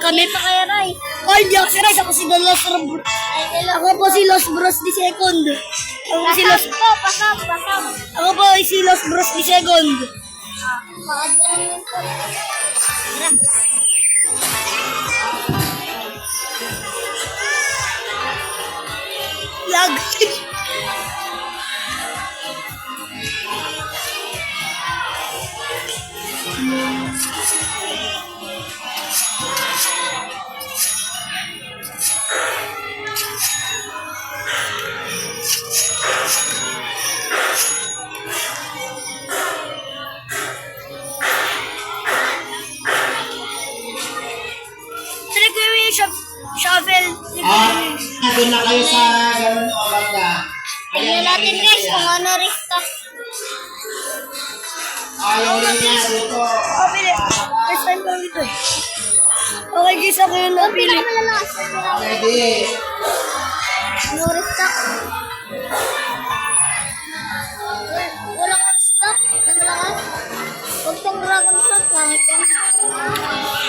kami. Ito kaya, Ray. Ay, di ako si Rice. Ako si The Lost Bros. Ako po si Lost Bros di second. Ako po si Lost... Pasam. Ako po si Lost Bros di second. Paadyanin po. Lag. Try ko yung shovel. Nandun na kayo sa ganun o banda. Tignan natin guys kung ano restock. Ayaw rin niya dito. Oh, pili. First time ko ito eh. Okay guys, ako yung Ang napili. pinakamalalas. Ready. No restock. Wala kang stock. Ang lakas. Huwag tong dragon fruit. Langit yan.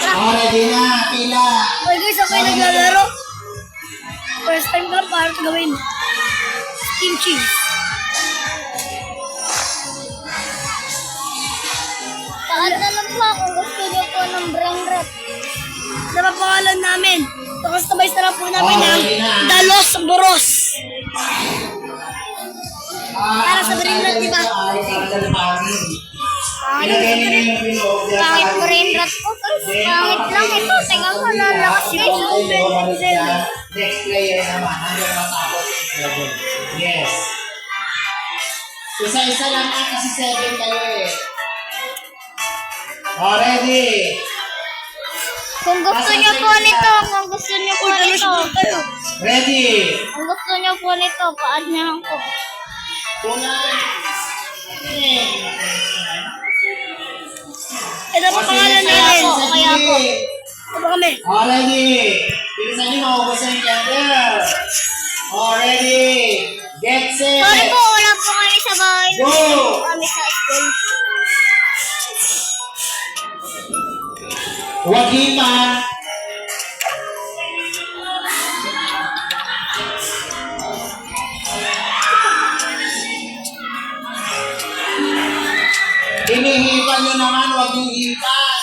Oh, ready na. Pila. Okay guys, ako yung naglalaro. First time ko para gawin. Steam cheese. Paad na lang po kung gusto niyo po ng brain rot. Napapangalan namin. Customize na lang po namin ng The Lost Bros. Para sa brain rot, diba? Ay, para sa pangin. Ano Ilagay niyo yung bilog. Pangit brain rot po guys. Pangit lang ito. Tingnan mo lalakas guys. Next player naman. Hanggang matapos yung 7. Yes. Isa-isa lang kasi 7 kayo eh. Oh, ready. Kung gusto niyo po nito, kung gusto niyo po nito, Ready. kung gusto niyo po nito, paad na lang po. Tunan. Ito pa pangalan namin. Kaya po. Ito pa kami. Oh, ready. Bilisan niyo maubusan yung candle. Oh, ready. Get set. Sorry po, wala po kami sa bahay. Go! Kami sa school. Huwag himan. Hinihipan nyo naman, huwag yung hipan.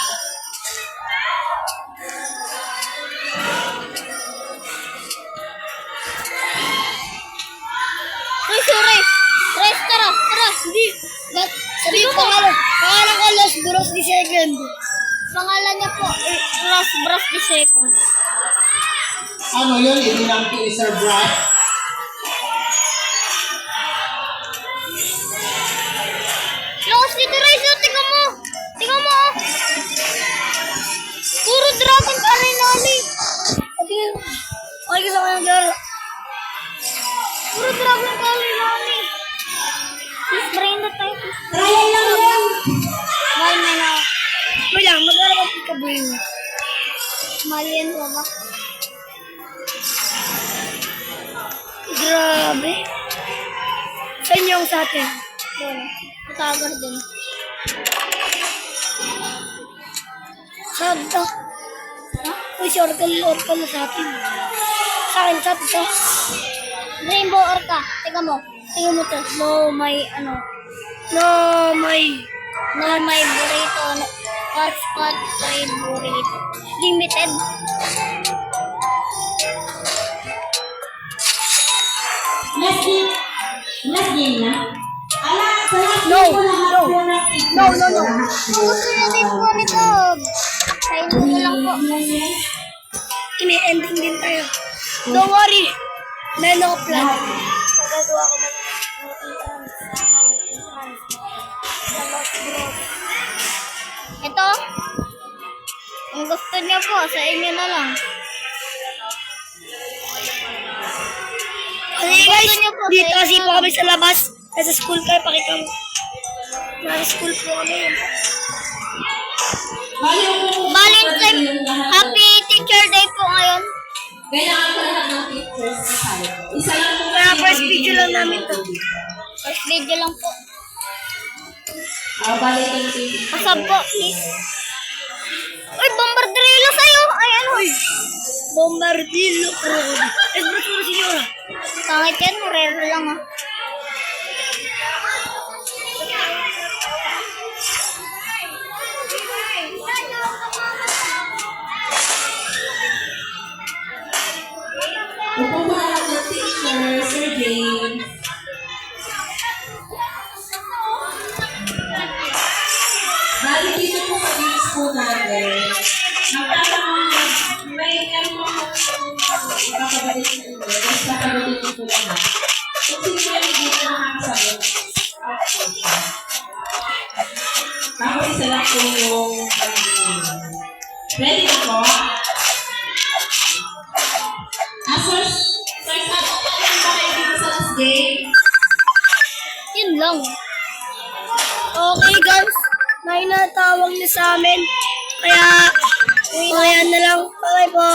Uy, sorry. Rest, tara. Hindi. Sabi ko pangalan ko Lost Bros di second. Pangalan niya po, Ross Bros the Second. Ano yun? Hindi lang to Sir Brad. Lakas dito, Ray. Tingnan mo. Tingnan mo. Oh. Puro dragon pa rin, Nani. Okay guys, ako yung naglaro. Puro dragon pa rin, Nani. Please, brain na tayo. Trial lang yan. Mahal na na. Wait lang, mag-aaral ako pagkabuhin mo. Mahal yan po ba? Grabe. Sa inyo ang sa atin. Doon. Matagar din. Sabta. Uy, si Oracle na sa atin. Sa akin, sabta. Rainbow Orca. Tingnan mo. Tingnan mo to. No, may ano. No, may. No, may burrito. Hotspot may burrito. Limited. Last game na? Ala, sa last No, game ko lahat no. po na No. Kung gusto nyo din po nito, kain mo na lang po. Ini-ending din tayo. Don't worry. Meron ako plan. Magagawa ko ng Ito, kung gusto niyo po, sa inyo na lang. Okay guys, dito kasi po kami sa labas. Nasa school kayo, pakita mo. Nasa school po kami. Valentine, happy teacher day po ngayon. Kailangan ko lahat ng pictures sa side. Isa lang po Kaya first video lang namin to. First video lang po. balikan natin. Pasab po, please. Uy, bombardrilo sa'yo. Ay, ano? Uy! Bombardillo crocodile. Let's go to Signora. Kahit yan, rare lang ah. Upo po na lang ng teacher, Sir James. Bali dito po sa games po natin. May kakabalik na ito. Tapos kakabalik ito lahat. Kung sino yung dito nakakasagot, out po siya. Tapos isa lang po yung ready na po? First up, ano ba kayo dito sa last game? Yun lang. Okay guys, may natawag na sa amin. Kaya, na lang. Bye po.